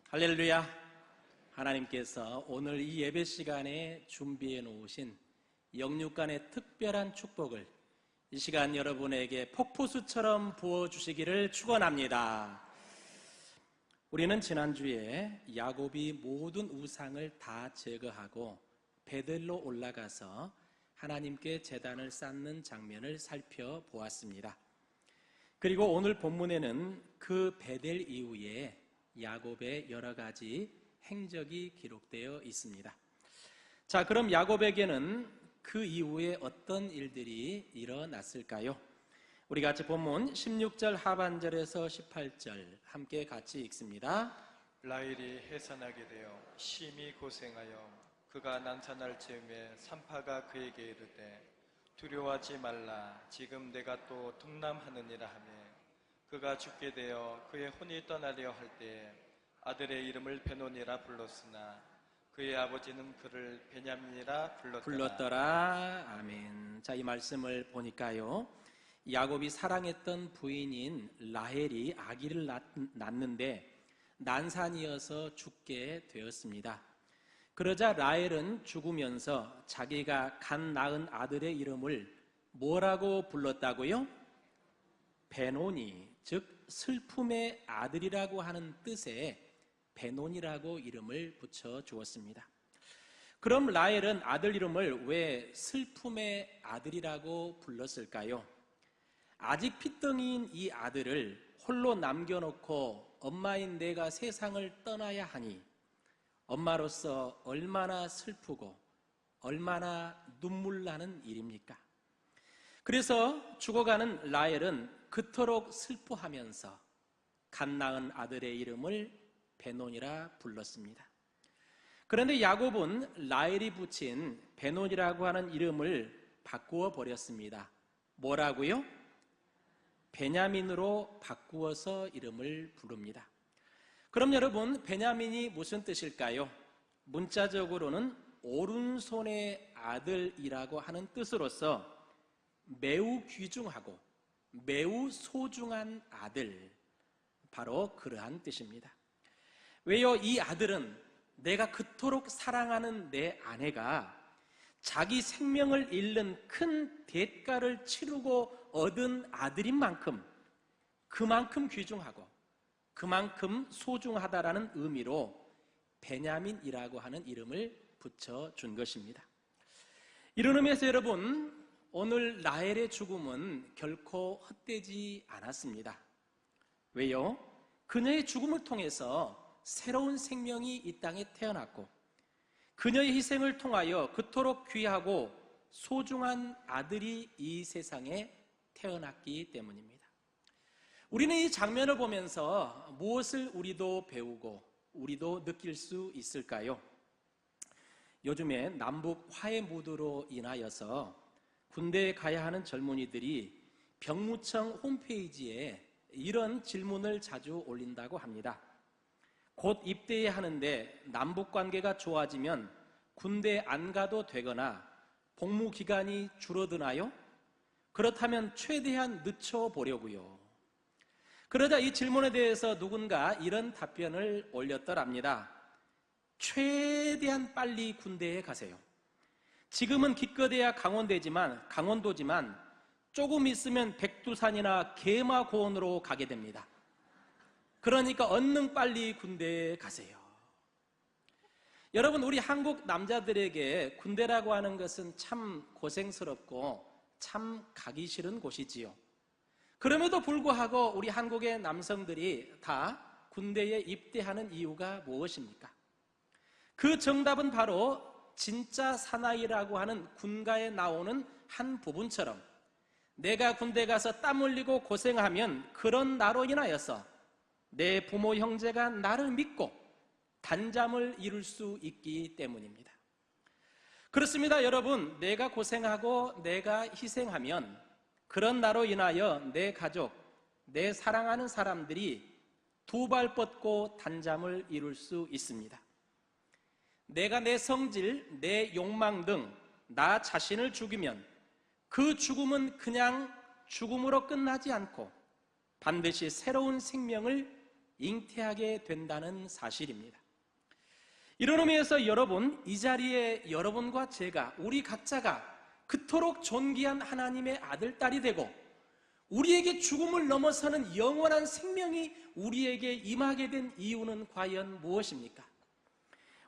할렐루야. 하나님께서 오늘 이 예배 시간에 준비해 놓으신 영육간의 특별한 축복을 이 시간 여러분에게 폭포수처럼 부어주시기를 축원합니다. 우리는 지난주에 야곱이 모든 우상을 다 제거하고 베델로 올라가서 하나님께 제단을 쌓는 장면을 살펴보았습니다. 그리고 오늘 본문에는 그 베델 이후에 야곱의 여러 가지 행적이 기록되어 있습니다. 자, 그럼 야곱에게는 그 이후에 어떤 일들이 일어났을까요? 우리 같이 본문 16절 하반절에서 18절 함께 같이 읽습니다. 라헬이 해산하게 되어 심히 고생하여 그가 난산할 즈음에 산파가 그에게 이르되 두려워하지 말라, 지금 내가 또 동남하느니라 하며 그가 죽게 되어 그의 혼이 떠나려 할 때에 아들의 이름을 베논이라 불렀으나 그의 아버지는 그를 베냐민이라 불렀더라. 아멘. 자, 이 말씀을 보니까요, 야곱이 사랑했던 부인인 라헬이 아기를 낳는데 난산이어서 죽게 되었습니다. 그러자 라헬은 죽으면서 자기가 갓 낳은 아들의 이름을 뭐라고 불렀다고요? 베논이, 즉 슬픔의 아들이라고 하는 뜻의 베논이라고 이름을 붙여 주었습니다. 그럼 라헬은 아들 이름을 왜 슬픔의 아들이라고 불렀을까요? 아직 핏덩이인 이 아들을 홀로 남겨놓고 엄마인 내가 세상을 떠나야 하니 엄마로서 얼마나 슬프고 얼마나 눈물 나는 일입니까? 그래서 죽어가는 라헬은 그토록 슬퍼하면서 갓 낳은 아들의 이름을 베논이라 불렀습니다. 그런데 야곱은 라헬이 붙인 베논이라고 하는 이름을 바꾸어 버렸습니다. 뭐라고요? 베냐민으로 바꾸어서 이름을 부릅니다. 그럼 여러분, 베냐민이 무슨 뜻일까요? 문자적으로는 오른손의 아들이라고 하는 뜻으로서 매우 귀중하고 매우 소중한 아들, 바로 그러한 뜻입니다. 왜요? 이 아들은 내가 그토록 사랑하는 내 아내가 자기 생명을 잃는 큰 대가를 치르고 얻은 아들인 만큼 그만큼 귀중하고 그만큼 소중하다라는 의미로 베냐민이라고 하는 이름을 붙여준 것입니다. 이런 의미에서 여러분, 오늘 라헬의 죽음은 결코 헛되지 않았습니다. 왜요? 그녀의 죽음을 통해서 새로운 생명이 이 땅에 태어났고 그녀의 희생을 통하여 그토록 귀하고 소중한 아들이 이 세상에 태어났기 때문입니다. 우리는 이 장면을 보면서 무엇을 우리도 배우고 우리도 느낄 수 있을까요? 요즘에 남북 화해 무드로 인하여서 군대에 가야 하는 젊은이들이 병무청 홈페이지에 이런 질문을 자주 올린다고 합니다. 곧 입대해야 하는데 남북관계가 좋아지면 군대 안 가도 되거나 복무 기간이 줄어드나요? 그렇다면 최대한 늦춰보려고요. 그러자 이 질문에 대해서 누군가 이런 답변을 올렸더랍니다. 최대한 빨리 군대에 가세요. 지금은 기껏해야 강원도지만 조금 있으면 백두산이나 계마고원으로 가게 됩니다. 그러니까 얼른 빨리 군대에 가세요. 여러분, 우리 한국 남자들에게 군대라고 하는 것은 참 고생스럽고 참 가기 싫은 곳이지요. 그럼에도 불구하고 우리 한국의 남성들이 다 군대에 입대하는 이유가 무엇입니까? 그 정답은 바로 진짜 사나이라고 하는 군가에 나오는 한 부분처럼 내가 군대 가서 땀 흘리고 고생하면 그런 나로 인하여서 내 부모 형제가 나를 믿고 단잠을 이룰 수 있기 때문입니다. 그렇습니다, 여러분. 내가 고생하고 내가 희생하면 그런 나로 인하여 내 가족, 내 사랑하는 사람들이 두 발 뻗고 단잠을 이룰 수 있습니다. 내가 내 성질, 내 욕망 등 나 자신을 죽이면 그 죽음은 그냥 죽음으로 끝나지 않고 반드시 새로운 생명을 잉태하게 된다는 사실입니다. 이런 의미에서 여러분, 이 자리에 여러분과 제가, 우리 각자가 그토록 존귀한 하나님의 아들, 딸이 되고 우리에게 죽음을 넘어서는 영원한 생명이 우리에게 임하게 된 이유는 과연 무엇입니까?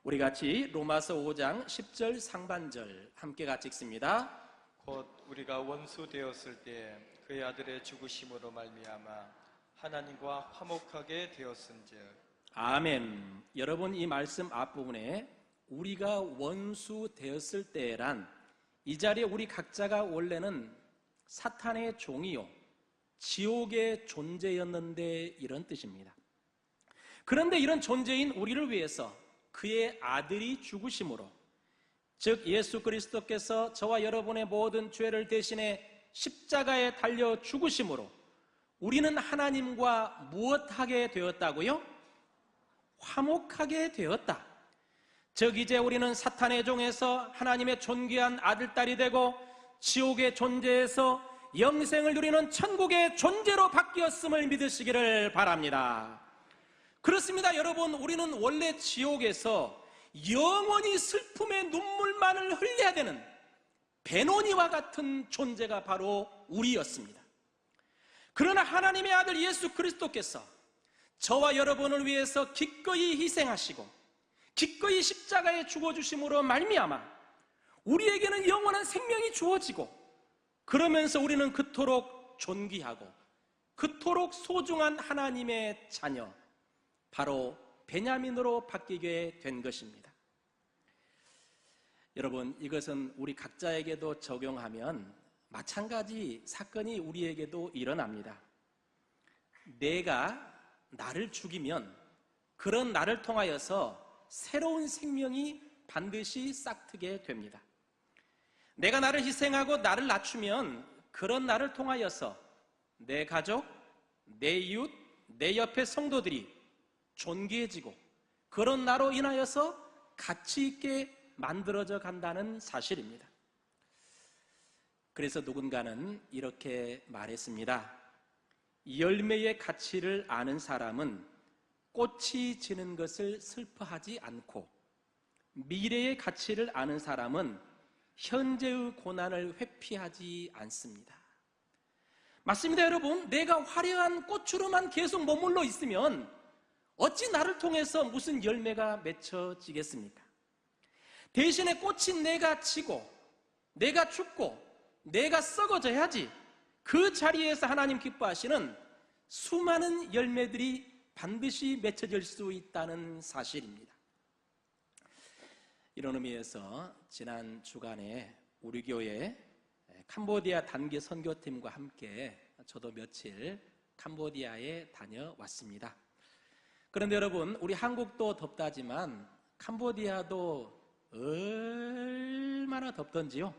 우리 같이 로마서 5장 10절 상반절 함께 같이 읽습니다. 곧 우리가 원수 되었을 때 그의 아들의 죽으심으로 말미암아 하나님과 화목하게 되었은즉. 아멘. 여러분, 이 말씀 앞부분에 우리가 원수 되었을 때란 이 자리에 우리 각자가 원래는 사탄의 종이요 지옥의 존재였는데 이런 뜻입니다. 그런데 이런 존재인 우리를 위해서 그의 아들이 죽으심으로, 즉 예수 그리스도께서 저와 여러분의 모든 죄를 대신해 십자가에 달려 죽으심으로 우리는 하나님과 무엇하게 되었다고요? 화목하게 되었다. 즉 이제 우리는 사탄의 종에서 하나님의 존귀한 아들, 딸이 되고 지옥의 존재에서 영생을 누리는 천국의 존재로 바뀌었음을 믿으시기를 바랍니다. 그렇습니다. 여러분, 우리는 원래 지옥에서 영원히 슬픔의 눈물만을 흘려야 되는 베노니와 같은 존재가 바로 우리였습니다. 그러나 하나님의 아들 예수 그리스도께서 저와 여러분을 위해서 기꺼이 희생하시고 기꺼이 십자가에 죽어주심으로 말미암아 우리에게는 영원한 생명이 주어지고, 그러면서 우리는 그토록 존귀하고 그토록 소중한 하나님의 자녀, 바로 베냐민으로 바뀌게 된 것입니다. 여러분, 이것은 우리 각자에게도 적용하면 마찬가지 사건이 우리에게도 일어납니다. 내가 나를 죽이면 그런 나를 통하여서 새로운 생명이 반드시 싹트게 됩니다. 내가 나를 희생하고 나를 낮추면 그런 나를 통하여서 내 가족, 내 이웃, 내 옆의 성도들이 존귀해지고 그런 나로 인하여서 가치 있게 만들어져 간다는 사실입니다. 그래서 누군가는 이렇게 말했습니다. 열매의 가치를 아는 사람은 꽃이 지는 것을 슬퍼하지 않고, 미래의 가치를 아는 사람은 현재의 고난을 회피하지 않습니다. 맞습니다, 여러분. 내가 화려한 꽃으로만 계속 머물러 있으면 어찌 나를 통해서 무슨 열매가 맺혀지겠습니까? 대신에 꽃인 내가 지고 내가 죽고 내가 썩어져야지 그 자리에서 하나님 기뻐하시는 수많은 열매들이 반드시 맺혀질 수 있다는 사실입니다. 이런 의미에서 지난 주간에 우리 교회 캄보디아 단기 선교팀과 함께 저도 며칠 캄보디아에 다녀왔습니다. 그런데 여러분, 우리 한국도 덥다지만 캄보디아도 얼마나 덥던지요.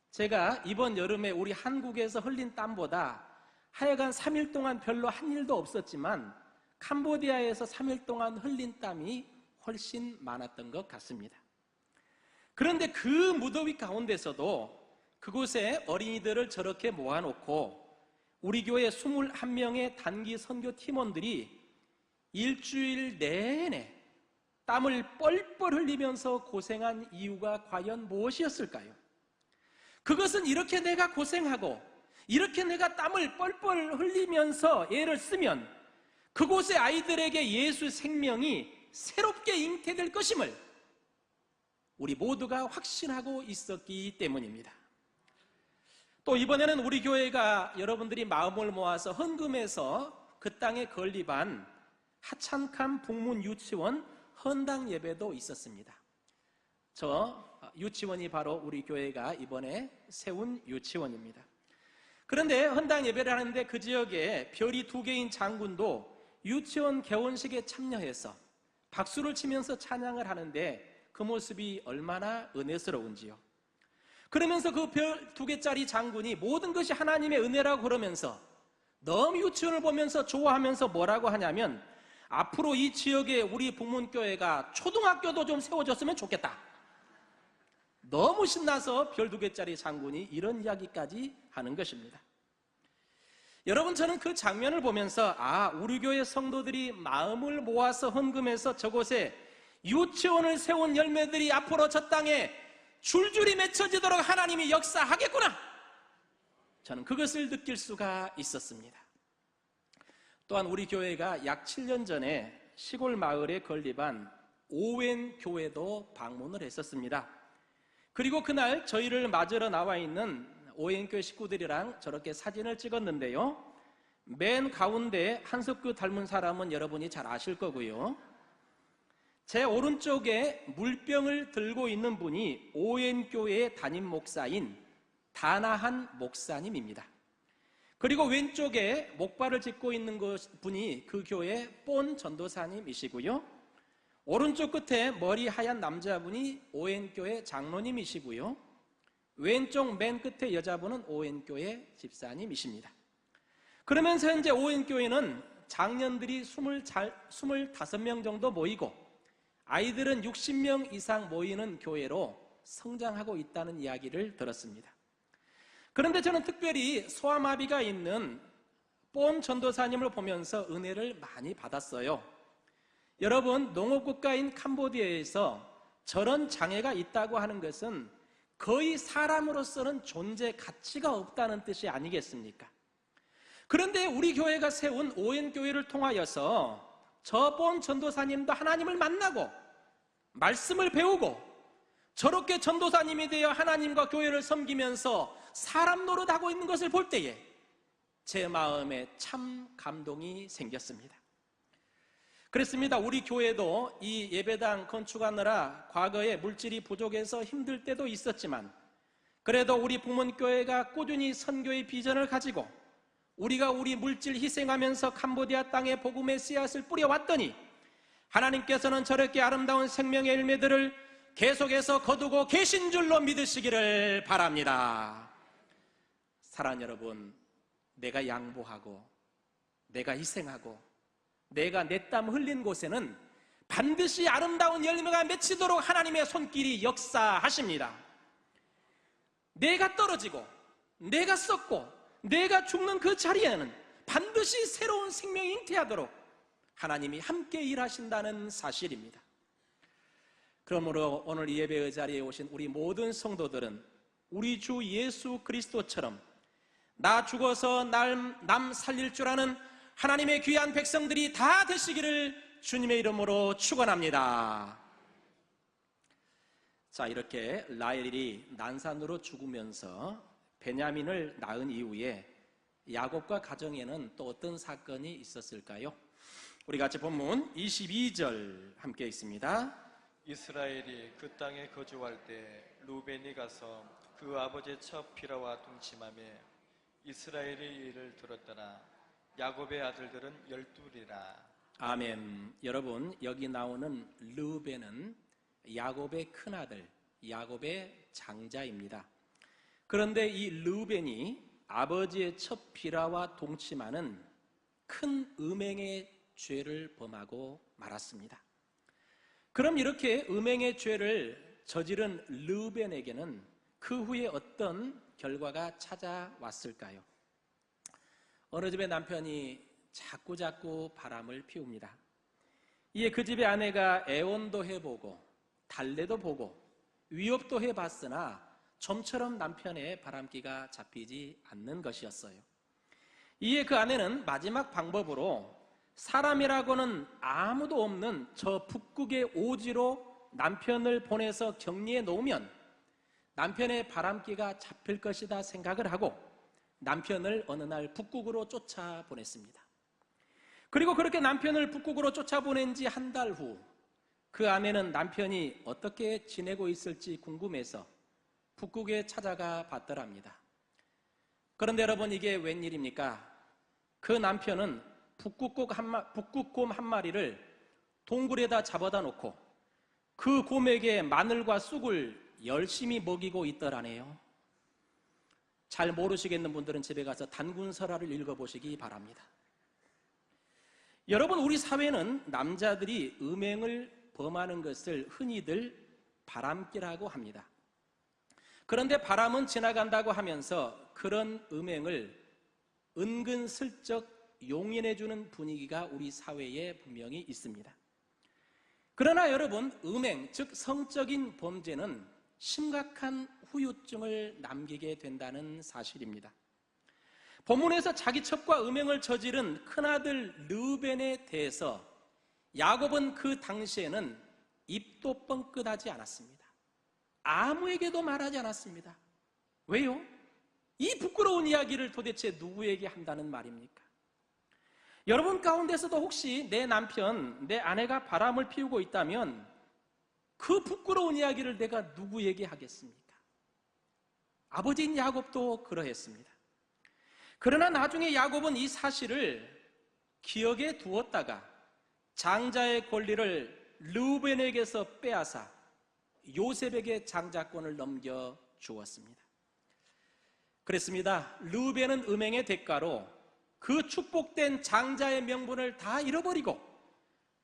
제가 이번 여름에 우리 한국에서 흘린 땀보다 하여간 3일 동안 별로 한 일도 없었지만 캄보디아에서 3일 동안 흘린 땀이 훨씬 많았던 것 같습니다. 그런데 그 무더위 가운데서도 그곳에 어린이들을 저렇게 모아놓고 우리 교회 21명의 단기 선교 팀원들이 일주일 내내 땀을 뻘뻘 흘리면서 고생한 이유가 과연 무엇이었을까요? 그것은 이렇게 내가 고생하고 이렇게 내가 땀을 뻘뻘 흘리면서 애를 쓰면 그곳의 아이들에게 예수 생명이 새롭게 잉태될 것임을 우리 모두가 확신하고 있었기 때문입니다. 또 이번에는 우리 교회가 여러분들이 마음을 모아서 헌금해서 그 땅에 건립한 하찬캄 북문 유치원 헌당 예배도 있었습니다. 저 유치원이 바로 우리 교회가 이번에 세운 유치원입니다. 그런데 헌당 예배를 하는데 그 지역에 별이 2개인 장군도 유치원 개원식에 참여해서 박수를 치면서 찬양을 하는데 그 모습이 얼마나 은혜스러운지요. 그러면서 그 별 2개짜리 장군이 모든 것이 하나님의 은혜라고 그러면서 너무 유치원을 보면서 좋아하면서 뭐라고 하냐면, 앞으로 이 지역에 우리 북문교회가 초등학교도 좀 세워졌으면 좋겠다. 너무 신나서 별 2개짜리 장군이 이런 이야기까지 하는 것입니다. 여러분, 저는 그 장면을 보면서 우리 교회 성도들이 마음을 모아서 헌금해서 저곳에 유치원을 세운 열매들이 앞으로 저 땅에 줄줄이 맺혀지도록 하나님이 역사하겠구나, 저는 그것을 느낄 수가 있었습니다. 또한 우리 교회가 약 7년 전에 시골 마을에 건립한 오웬 교회도 방문을 했었습니다. 그리고 그날 저희를 맞으러 나와 있는 오웬 교회 식구들이랑 저렇게 사진을 찍었는데요, 맨 가운데 한석규 닮은 사람은 여러분이 잘 아실 거고요, 제 오른쪽에 물병을 들고 있는 분이 오웬 교회의 담임 목사인 다나한 목사님입니다. 그리고 왼쪽에 목발을 짚고 있는 분이 그 교회 본 전도사님이시고요, 오른쪽 끝에 머리 하얀 남자분이 오웬교회 장로님이시고요, 왼쪽 맨 끝에 여자분은 오웬교회 집사님이십니다. 그러면서 현재 오웬교회는 장년들이 25명 정도 모이고 아이들은 60명 이상 모이는 교회로 성장하고 있다는 이야기를 들었습니다. 그런데 저는 특별히 소아마비가 있는 본 전도사님을 보면서 은혜를 많이 받았어요. 여러분, 농업국가인 캄보디아에서 저런 장애가 있다고 하는 것은 거의 사람으로서는 존재 가치가 없다는 뜻이 아니겠습니까? 그런데 우리 교회가 세운 오웬교회를 통하여서 저 본 전도사님도 하나님을 만나고 말씀을 배우고 저렇게 전도사님이 되어 하나님과 교회를 섬기면서 사람 노릇하고 있는 것을 볼 때에 제 마음에 참 감동이 생겼습니다. 그렇습니다. 우리 교회도 이 예배당 건축하느라 과거에 물질이 부족해서 힘들 때도 있었지만, 그래도 우리 부문교회가 꾸준히 선교의 비전을 가지고 우리가 우리 물질 희생하면서 캄보디아 땅에 복음의 씨앗을 뿌려왔더니 하나님께서는 저렇게 아름다운 생명의 열매들을 계속해서 거두고 계신 줄로 믿으시기를 바랍니다. 사랑하는 여러분, 내가 양보하고 내가 희생하고 내가 내 땀 흘린 곳에는 반드시 아름다운 열매가 맺히도록 하나님의 손길이 역사하십니다. 내가 떨어지고 내가 썩고 내가 죽는 그 자리에는 반드시 새로운 생명이 잉태하도록 하나님이 함께 일하신다는 사실입니다. 그러므로 오늘 이 예배의 자리에 오신 우리 모든 성도들은 우리 주 예수 그리스도처럼 나 죽어서 남 살릴 줄 아는 하나님의 귀한 백성들이 다 되시기를 주님의 이름으로 축원합니다. 자, 이렇게 라헬이 난산으로 죽으면서 베냐민을 낳은 이후에 야곱과 가정에는 또 어떤 사건이 있었을까요? 우리 같이 본문 22절 함께 있습니다. 이스라엘이 그 땅에 거주할 때 루벤이 가서 그 아버지 첫 비라와 동침하며 이스라엘의 일을 들었더라. 야곱의 아들들은 12이라. 아멘. 여러분, 여기 나오는 르벤은 야곱의 큰아들, 야곱의 장자입니다. 그런데 이 르벤이 아버지의 첫 비라와 동침하는 큰 음행의 죄를 범하고 말았습니다. 그럼 이렇게 음행의 죄를 저지른 르벤에게는 그 후에 어떤 결과가 찾아왔을까요? 어느 집의 남편이 자꾸자꾸 바람을 피웁니다. 이에 그 집의 아내가 애원도 해보고 달래도 보고 위협도 해봤으나 좀처럼 남편의 바람기가 잡히지 않는 것이었어요. 이에 그 아내는 마지막 방법으로 사람이라고는 아무도 없는 저 북극의 오지로 남편을 보내서 격리해 놓으면 남편의 바람기가 잡힐 것이다 생각을 하고 남편을 어느 날 북극으로 쫓아보냈습니다. 그리고 그렇게 남편을 북극으로 쫓아보낸 지 한 달 후 그 아내는 남편이 어떻게 지내고 있을지 궁금해서 북극에 찾아가 봤더랍니다. 그런데 여러분, 이게 웬일입니까? 그 남편은 북극곰 한 마리를 동굴에다 잡아다 놓고 그 곰에게 마늘과 쑥을 열심히 먹이고 있더라네요. 잘 모르시겠는 분들은 집에 가서 단군설화를 읽어보시기 바랍니다. 여러분, 우리 사회는 남자들이 음행을 범하는 것을 흔히들 바람기라고 합니다. 그런데 바람은 지나간다고 하면서 그런 음행을 은근슬쩍 용인해주는 분위기가 우리 사회에 분명히 있습니다. 그러나 여러분, 음행, 즉 성적인 범죄는 심각한 후유증을 남기게 된다는 사실입니다. 본문에서 자기 첩과 음행을 저지른 큰아들 르우벤에 대해서 야곱은 그 당시에는 입도 뻥끗하지 않았습니다. 아무에게도 말하지 않았습니다. 왜요? 이 부끄러운 이야기를 도대체 누구에게 한다는 말입니까? 여러분 가운데서도 혹시 내 남편, 내 아내가 바람을 피우고 있다면 그 부끄러운 이야기를 내가 누구에게 하겠습니까? 아버지인 야곱도 그러했습니다. 그러나 나중에 야곱은 이 사실을 기억에 두었다가 장자의 권리를 르우벤에게서 빼앗아 요셉에게 장자권을 넘겨 주었습니다. 그랬습니다. 르우벤은 음행의 대가로 그 축복된 장자의 명분을 다 잃어버리고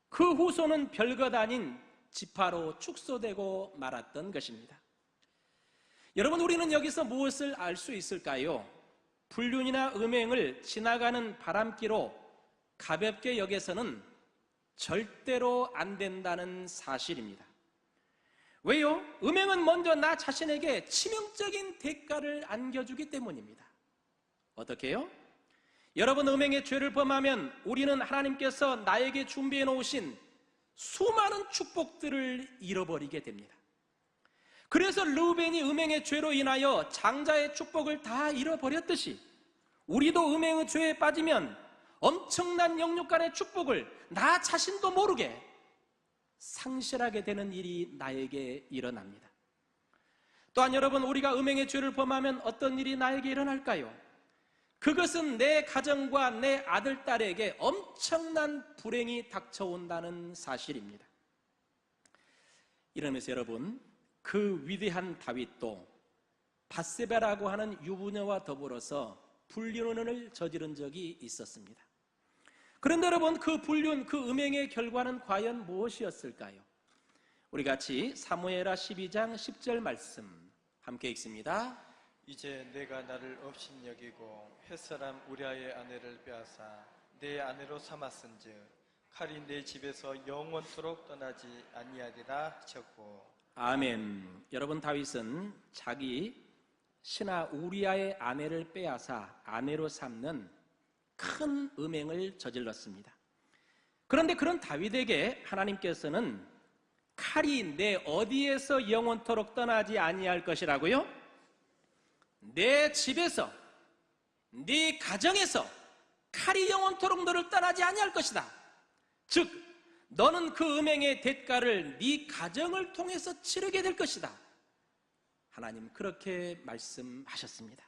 그 후손은 별것 아닌 지파로 축소되고 말았던 것입니다. 여러분, 우리는 여기서 무엇을 알 수 있을까요? 불륜이나 음행을 지나가는 바람기로 가볍게 여겨서는 절대로 안 된다는 사실입니다. 왜요? 음행은 먼저 나 자신에게 치명적인 대가를 안겨주기 때문입니다. 어떻게 해요? 여러분, 음행의 죄를 범하면 우리는 하나님께서 나에게 준비해 놓으신 수많은 축복들을 잃어버리게 됩니다. 그래서 르우벤이 음행의 죄로 인하여 장자의 축복을 다 잃어버렸듯이 우리도 음행의 죄에 빠지면 엄청난 영육간의 축복을 나 자신도 모르게 상실하게 되는 일이 나에게 일어납니다. 또한 여러분, 우리가 음행의 죄를 범하면 어떤 일이 나에게 일어날까요? 그것은 내 가정과 내 아들, 딸에게 엄청난 불행이 닥쳐온다는 사실입니다. 이러면서 여러분, 그 위대한 다윗도 밧세바라고 하는 유부녀와 더불어서 불륜을 저지른 적이 있었습니다. 그런데 여러분, 그 불륜, 그 음행의 결과는 과연 무엇이었을까요? 우리 같이 사무엘하 12장 10절 말씀 함께 읽습니다. 이제 내가 나를 업신여기고 햇사람 우리아의 아내를 빼앗아 내 아내로 삼았은즉 칼이 내 집에서 영원토록 떠나지 아니하리라 하셨고. 아멘. 여러분, 다윗은 자기 신하 우리아의 아내를 빼앗아 아내로 삼는 큰 음행을 저질렀습니다. 그런데 그런 다윗에게 하나님께서는 칼이 내 어디에서 영원토록 떠나지 아니할 것이라고요? 내 집에서, 네 가정에서 칼이 영원토록 너를 떠나지 아니할 것이다. 즉, 너는 그 음행의 대가를 네 가정을 통해서 치르게 될 것이다. 하나님 그렇게 말씀하셨습니다.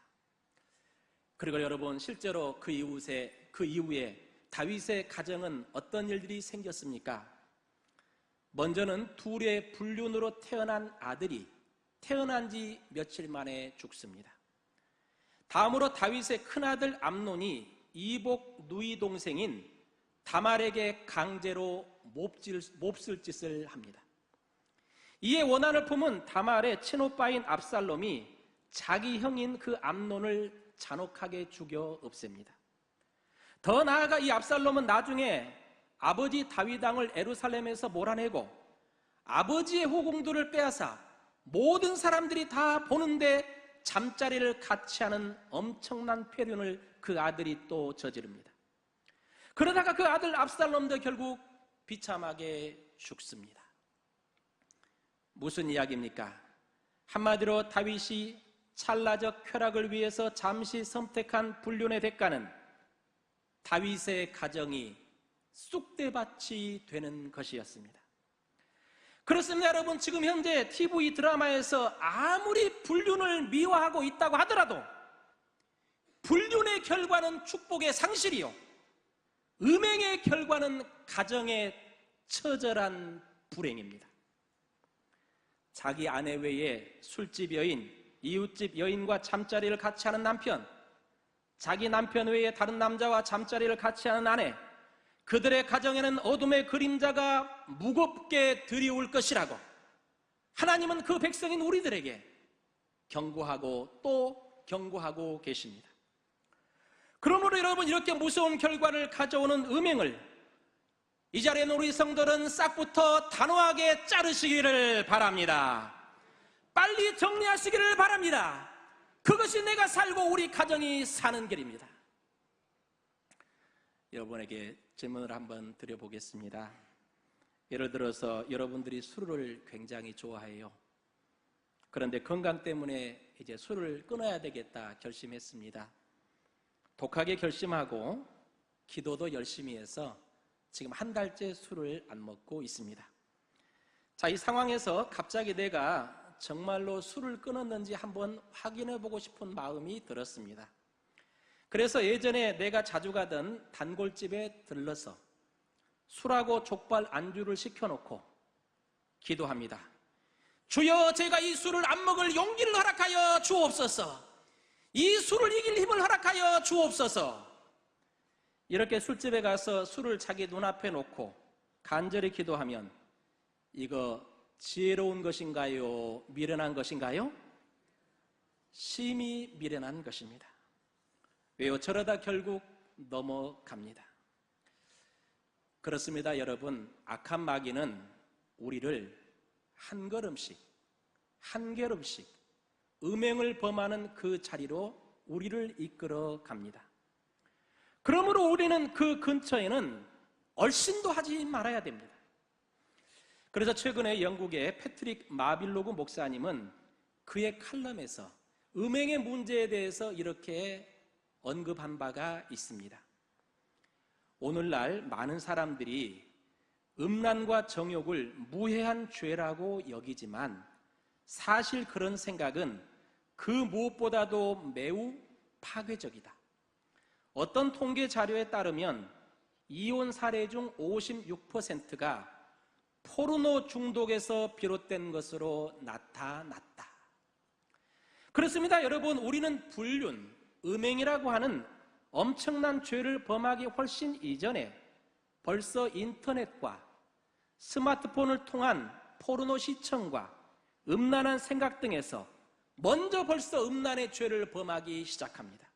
그리고 여러분, 실제로 그 이후에 다윗의 가정은 어떤 일들이 생겼습니까? 먼저는 둘의 불륜으로 태어난 아들이 태어난 지 며칠 만에 죽습니다. 다음으로 다윗의 큰아들 암논이 이복 누이 동생인 다말에게 강제로 몹쓸 짓을 합니다. 이에 원한을 품은 다말의 친오빠인 압살롬이 자기 형인 그 암논을 잔혹하게 죽여 없앱니다. 더 나아가 이 압살롬은 나중에 아버지 다윗 왕을 예루살렘에서 몰아내고 아버지의 호공들을 빼앗아 모든 사람들이 다 보는데 잠자리를 같이 하는 엄청난 폐륜을 그 아들이 또 저지릅니다. 그러다가 그 아들 압살롬도 결국 비참하게 죽습니다. 무슨 이야기입니까? 한마디로 다윗이 찰나적 쾌락을 위해서 잠시 선택한 불륜의 대가는 다윗의 가정이 쑥대밭이 되는 것이었습니다. 그렇습니다. 여러분, 지금 현재 TV 드라마에서 아무리 불륜을 미화하고 있다고 하더라도 불륜의 결과는 축복의 상실이요, 음행의 결과는 가정의 처절한 불행입니다. 자기 아내 외에 술집 여인, 이웃집 여인과 잠자리를 같이 하는 남편, 자기 남편 외에 다른 남자와 잠자리를 같이 하는 아내, 그들의 가정에는 어둠의 그림자가 무겁게 들이올 것이라고 하나님은 그 백성인 우리들에게 경고하고 또 경고하고 계십니다. 그러므로 여러분, 이렇게 무서운 결과를 가져오는 음행을 이 자리에 있는 우리 성도들은 싹부터 단호하게 자르시기를 바랍니다. 빨리 정리하시기를 바랍니다. 그것이 내가 살고 우리 가정이 사는 길입니다. 여러분에게 질문을 한번 드려보겠습니다. 예를 들어서 여러분들이 술을 굉장히 좋아해요. 그런데 건강 때문에 이제 술을 끊어야 되겠다 결심했습니다. 독하게 결심하고 기도도 열심히 해서 지금 한 달째 술을 안 먹고 있습니다. 자, 이 상황에서 갑자기 내가 정말로 술을 끊었는지 한번 확인해 보고 싶은 마음이 들었습니다. 그래서 예전에 내가 자주 가던 단골집에 들러서 술하고 족발 안주를 시켜놓고 기도합니다. 주여, 제가 이 술을 안 먹을 용기를 허락하여 주옵소서. 이 술을 이길 힘을 허락하여 주옵소서. 이렇게 술집에 가서 술을 자기 눈앞에 놓고 간절히 기도하면 이거 지혜로운 것인가요? 미련한 것인가요? 심히 미련한 것입니다. 왜요? 저러다 결국 넘어갑니다. 그렇습니다, 여러분. 악한 마귀는 우리를 한 걸음씩 음행을 범하는 그 자리로 우리를 이끌어 갑니다. 그러므로 우리는 그 근처에는 얼씬도 하지 말아야 됩니다. 그래서 최근에 영국의 패트릭 마빌로그 목사님은 그의 칼럼에서 음행의 문제에 대해서 이렇게 언급한 바가 있습니다. 오늘날 많은 사람들이 음란과 정욕을 무해한 죄라고 여기지만 사실 그런 생각은 그 무엇보다도 매우 파괴적이다. 어떤 통계 자료에 따르면 이혼 사례 중 56%가 포르노 중독에서 비롯된 것으로 나타났다. 그렇습니다, 여러분. 우리는 불륜, 음행이라고 하는 엄청난 죄를 범하기 훨씬 이전에 벌써 인터넷과 스마트폰을 통한 포르노 시청과 음란한 생각 등에서 먼저 벌써 음란의 죄를 범하기 시작합니다.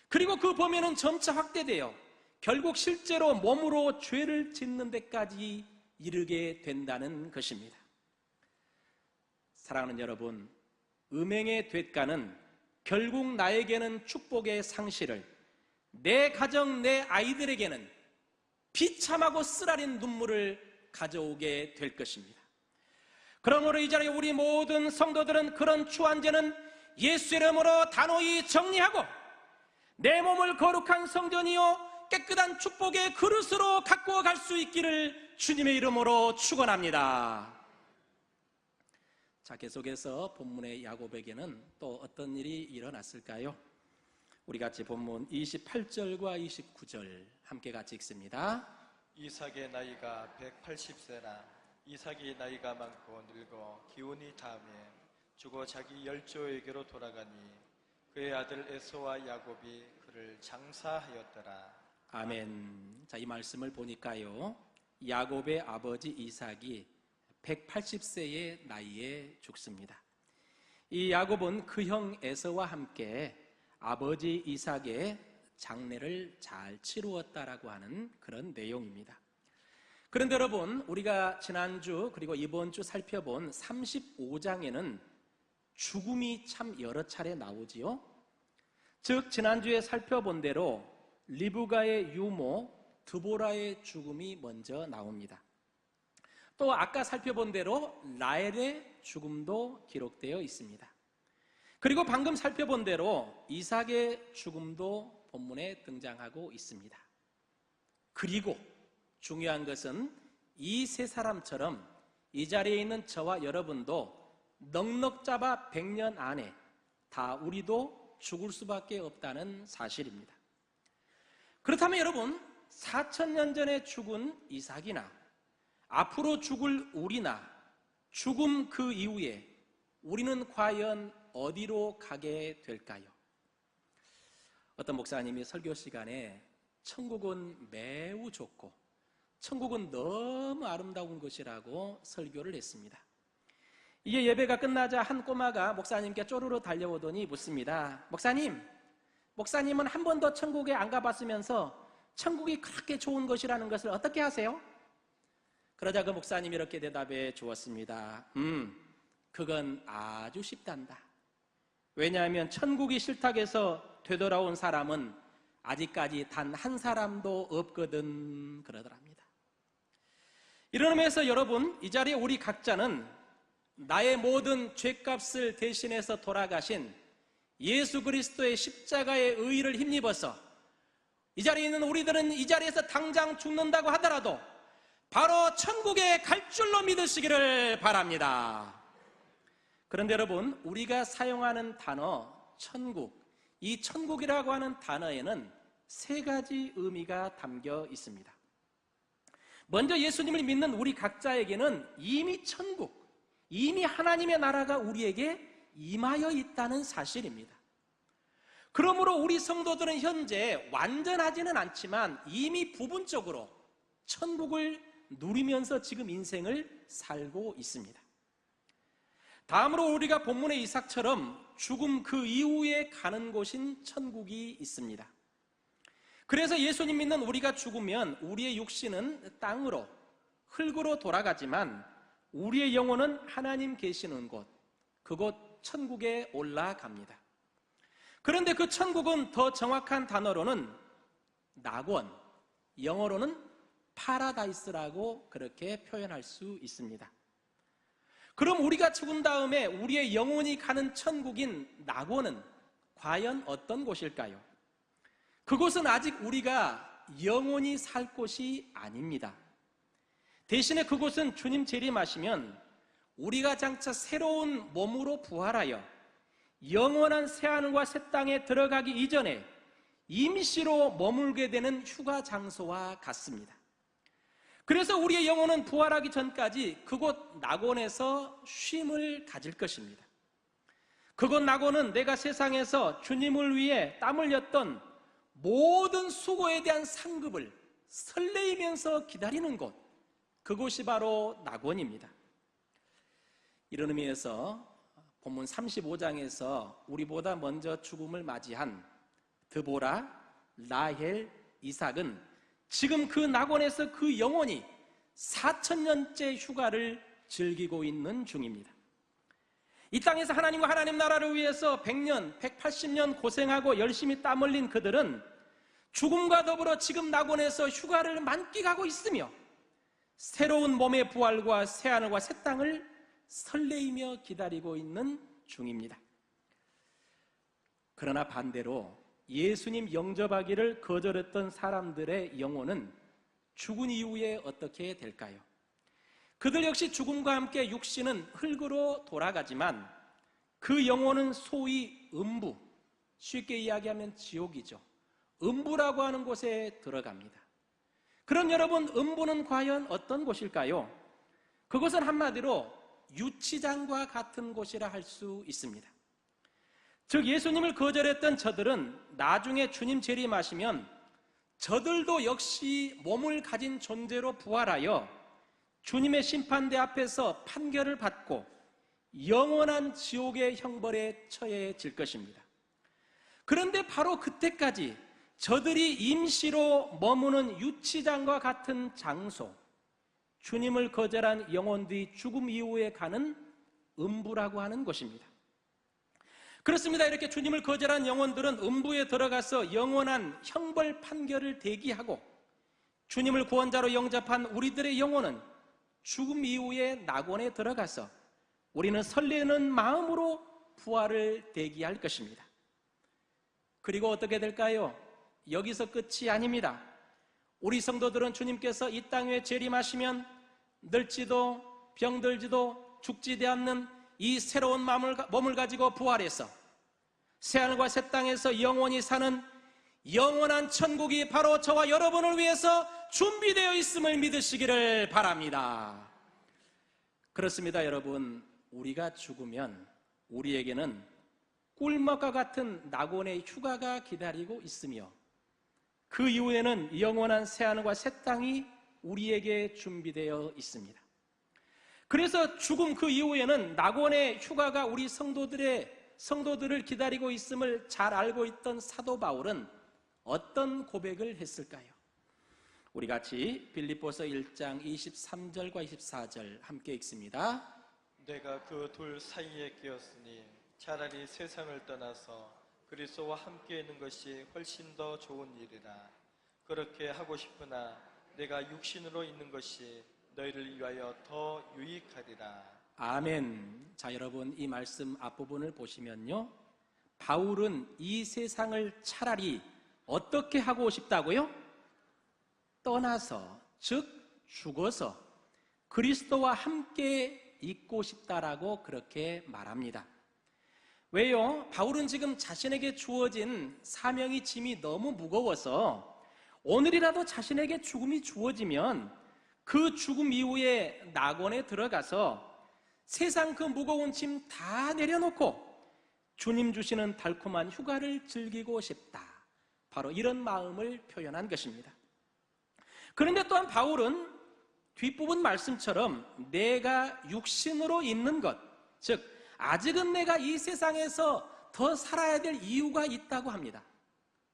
그리고 그 범위는 점차 확대되어 결국 실제로 몸으로 죄를 짓는 데까지 이르게 된다는 것입니다. 사랑하는 여러분, 음행의 돛가는 결국 나에게는 축복의 상실을, 내 가정, 내 아이들에게는 비참하고 쓰라린 눈물을 가져오게 될 것입니다. 그러므로 이 자리에 우리 모든 성도들은 그런 추한 죄는 예수 이름으로 단호히 정리하고 내 몸을 거룩한 성전이요 깨끗한 축복의 그릇으로 갖고 갈 수 있기를 주님의 이름으로 축원합니다. 자, 계속해서 본문의 야곱에게는 또 어떤 일이 일어났을까요? 우리 같이 본문 28절과 29절 함께 같이 읽습니다. 이삭의 나이가 180세라 이삭이 나이가 많고 늙어 기운이 닿음에 죽어 자기 열조에게로 돌아가니 그의 아들 에서와 야곱이 그를 장사하였더라. 아멘. 자, 이 말씀을 보니까요, 야곱의 아버지 이삭이 180세의 나이에 죽습니다. 이 야곱은 그 형 에서와 함께 아버지 이삭의 장례를 잘 치루었다라고 하는 그런 내용입니다. 그런데 여러분, 우리가 지난주 그리고 이번 주 살펴본 35장에는 죽음이 참 여러 차례 나오지요. 즉 지난주에 살펴본 대로 리브가의 유모 드보라의 죽음이 먼저 나옵니다. 또 아까 살펴본 대로 라헬의 죽음도 기록되어 있습니다. 그리고 방금 살펴본 대로 이삭의 죽음도 본문에 등장하고 있습니다. 그리고 중요한 것은 이 세 사람처럼 이 자리에 있는 저와 여러분도 넉넉 잡아 100년 안에 다 우리도 죽을 수밖에 없다는 사실입니다. 그렇다면 여러분, 4000년 전에 죽은 이삭이나 앞으로 죽을 우리나 죽음 그 이후에 우리는 과연 어디로 가게 될까요? 어떤 목사님이 설교 시간에 천국은 매우 좋고 천국은 너무 아름다운 곳이라고 설교를 했습니다. 이게 예배가 끝나자 한 꼬마가 목사님께 쪼르르 달려오더니 묻습니다. 목사님, 목사님은 한 번도 천국에 안 가봤으면서 천국이 그렇게 좋은 것이라는 것을 어떻게 하세요? 그러자 그 목사님이 이렇게 대답해 주었습니다. 그건 아주 쉽단다. 왜냐하면 천국이 싫다고 해서 되돌아온 사람은 아직까지 단 한 사람도 없거든 그러더랍니다. 이런 의미에서 여러분, 이 자리에 우리 각자는 나의 모든 죄값을 대신해서 돌아가신 예수 그리스도의 십자가의 의의를 힘입어서 이 자리에 있는 우리들은 이 자리에서 당장 죽는다고 하더라도 바로 천국에 갈 줄로 믿으시기를 바랍니다. 그런데 여러분, 우리가 사용하는 단어 천국, 이 천국이라고 하는 단어에는 세 가지 의미가 담겨 있습니다. 먼저 예수님을 믿는 우리 각자에게는 이미 천국, 이미 하나님의 나라가 우리에게 임하여 있다는 사실입니다. 그러므로 우리 성도들은 현재 완전하지는 않지만 이미 부분적으로 천국을 누리면서 지금 인생을 살고 있습니다. 다음으로 우리가 본문의 이삭처럼 죽음 그 이후에 가는 곳인 천국이 있습니다. 그래서 예수님 믿는 우리가 죽으면 우리의 육신은 땅으로, 흙으로 돌아가지만 우리의 영혼은 하나님 계시는 곳, 그곳 천국에 올라갑니다. 그런데 그 천국은 더 정확한 단어로는 낙원, 영어로는 파라다이스라고 그렇게 표현할 수 있습니다. 그럼 우리가 죽은 다음에 우리의 영혼이 가는 천국인 낙원은 과연 어떤 곳일까요? 그곳은 아직 우리가 영원히 살 곳이 아닙니다. 대신에 그곳은 주님 재림하시면 우리가 장차 새로운 몸으로 부활하여 영원한 새하늘과 새 땅에 들어가기 이전에 임시로 머물게 되는 휴가 장소와 같습니다. 그래서 우리의 영혼은 부활하기 전까지 그곳 낙원에서 쉼을 가질 것입니다. 그곳 낙원은 내가 세상에서 주님을 위해 땀 흘렸던 모든 수고에 대한 상급을 설레이면서 기다리는 곳, 그곳이 바로 낙원입니다. 이런 의미에서 본문 35장에서 우리보다 먼저 죽음을 맞이한 드보라, 라헬, 이삭은 지금 그 낙원에서 그 영혼이 4,000년째 휴가를 즐기고 있는 중입니다. 이 땅에서 하나님과 하나님 나라를 위해서 100년, 180년 고생하고 열심히 땀 흘린 그들은 죽음과 더불어 지금 낙원에서 휴가를 만끽하고 있으며 새로운 몸의 부활과 새하늘과 새 땅을 설레이며 기다리고 있는 중입니다. 그러나 반대로 예수님 영접하기를 거절했던 사람들의 영혼은 죽은 이후에 어떻게 될까요? 그들 역시 죽음과 함께 육신은 흙으로 돌아가지만 그 영혼은 소위 음부, 쉽게 이야기하면 지옥이죠. 음부라고 하는 곳에 들어갑니다. 그럼 여러분, 음부는 과연 어떤 곳일까요? 그것은 한마디로 유치장과 같은 곳이라 할 수 있습니다. 즉 예수님을 거절했던 저들은 나중에 주님 재림하시면 저들도 역시 몸을 가진 존재로 부활하여 주님의 심판대 앞에서 판결을 받고 영원한 지옥의 형벌에 처해질 것입니다. 그런데 바로 그때까지 저들이 임시로 머무는 유치장과 같은 장소, 주님을 거절한 영혼들이 죽음 이후에 가는 음부라고 하는 것입니다. 그렇습니다. 이렇게 주님을 거절한 영혼들은 음부에 들어가서 영원한 형벌 판결을 대기하고 주님을 구원자로 영접한 우리들의 영혼은 죽음 이후에 낙원에 들어가서 우리는 설레는 마음으로 부활을 대기할 것입니다. 그리고 어떻게 될까요? 여기서 끝이 아닙니다. 우리 성도들은 주님께서 이 땅 위에 재림하시면 늙지도 병들지도 죽지 않는 이 새로운 몸을 가지고 부활해서 새하늘과 새 땅에서 영원히 사는 영원한 천국이 바로 저와 여러분을 위해서 준비되어 있음을 믿으시기를 바랍니다. 그렇습니다. 여러분, 우리가 죽으면 우리에게는 꿀먹과 같은 낙원의 휴가가 기다리고 있으며 그 이후에는 영원한 새하늘과 새 땅이 우리에게 준비되어 있습니다. 그래서 죽음 그 이후에는 낙원의 휴가가 우리 성도들의 성도들을 기다리고 있음을 잘 알고 있던 사도 바울은 어떤 고백을 했을까요? 우리 같이 빌립보서 1장 23절과 24절 함께 읽습니다. 내가 그 둘 사이에 끼었으니 차라리 세상을 떠나서 그리스도와 함께 있는 것이 훨씬 더 좋은 일이라. 그렇게 하고 싶으나 내가 육신으로 있는 것이 너희를 위하여 더 유익하리라. 아멘. 자, 여러분, 이 말씀 앞부분을 보시면요, 바울은 이 세상을 차라리 어떻게 하고 싶다고요? 떠나서, 즉 죽어서 그리스도와 함께 있고 싶다라고 그렇게 말합니다. 왜요? 바울은 지금 자신에게 주어진 사명의 짐이 너무 무거워서 오늘이라도 자신에게 죽음이 주어지면 그 죽음 이후에 낙원에 들어가서 세상 그 무거운 짐 다 내려놓고 주님 주시는 달콤한 휴가를 즐기고 싶다. 바로 이런 마음을 표현한 것입니다. 그런데 또한 바울은 뒷부분 말씀처럼 내가 육신으로 있는 것, 즉 아직은 내가 이 세상에서 더 살아야 될 이유가 있다고 합니다.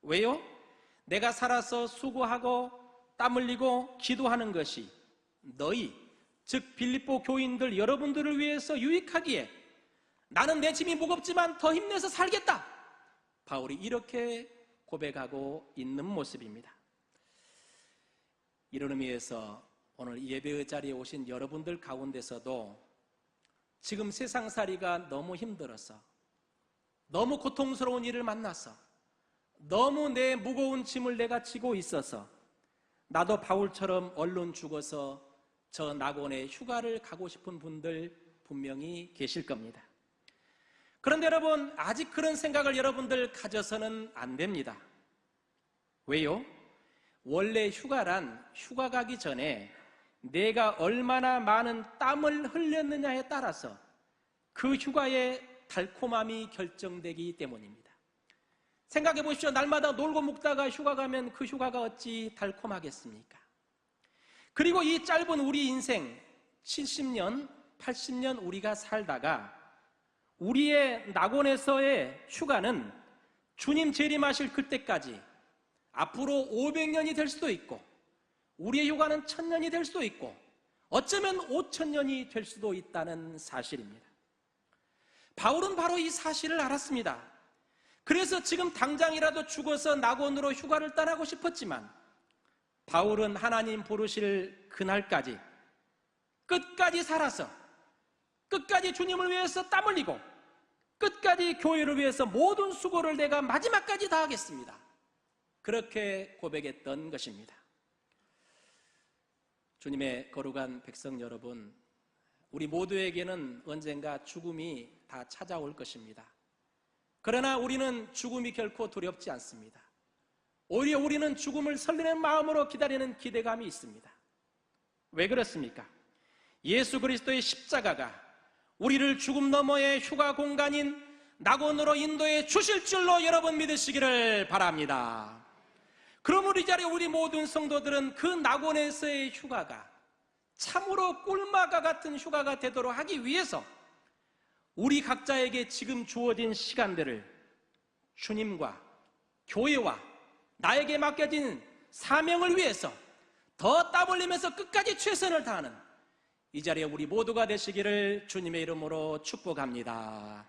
왜요? 내가 살아서 수고하고 땀 흘리고 기도하는 것이 너희, 즉 빌립보 교인들 여러분들을 위해서 유익하기에 나는 내 짐이 무겁지만 더 힘내서 살겠다. 바울이 이렇게 고백하고 있는 모습입니다. 이런 의미에서 오늘 예배의 자리에 오신 여러분들 가운데서도 지금 세상살이가 너무 힘들어서, 너무 고통스러운 일을 만나서, 너무 내 무거운 짐을 내가 지고 있어서 나도 바울처럼 얼른 죽어서 저 낙원에 휴가를 가고 싶은 분들 분명히 계실 겁니다. 그런데 여러분, 아직 그런 생각을 여러분들 가져서는 안 됩니다. 왜요? 원래 휴가란 휴가 가기 전에 내가 얼마나 많은 땀을 흘렸느냐에 따라서 그 휴가의 달콤함이 결정되기 때문입니다. 생각해 보십시오. 날마다 놀고 먹다가 휴가 가면 그 휴가가 어찌 달콤하겠습니까? 그리고 이 짧은 우리 인생 70년, 80년 우리가 살다가 우리의 낙원에서의 휴가는 주님 재림하실 그때까지 앞으로 500년이 될 수도 있고 우리의 휴가는 1000년이 될 수도 있고 어쩌면 5000년이 될 수도 있다는 사실입니다. 바울은 바로 이 사실을 알았습니다. 그래서 지금 당장이라도 죽어서 낙원으로 휴가를 떠나고 싶었지만 바울은 하나님 부르실 그날까지 끝까지 살아서 끝까지 주님을 위해서 땀 흘리고 끝까지 교회를 위해서 모든 수고를 내가 마지막까지 다하겠습니다. 그렇게 고백했던 것입니다. 주님의 거룩한 백성 여러분, 우리 모두에게는 언젠가 죽음이 다 찾아올 것입니다. 그러나 우리는 죽음이 결코 두렵지 않습니다. 오히려 우리는 죽음을 설레는 마음으로 기다리는 기대감이 있습니다. 왜 그렇습니까? 예수 그리스도의 십자가가 우리를 죽음 너머의 휴가 공간인 낙원으로 인도해 주실 줄로 여러분 믿으시기를 바랍니다. 그럼 우리 자리에 우리 모든 성도들은 그 낙원에서의 휴가가 참으로 꿀맛과 같은 휴가가 되도록 하기 위해서 우리 각자에게 지금 주어진 시간들을 주님과 교회와 나에게 맡겨진 사명을 위해서 더 땀 흘리면서 끝까지 최선을 다하는 이 자리에 우리 모두가 되시기를 주님의 이름으로 축복합니다.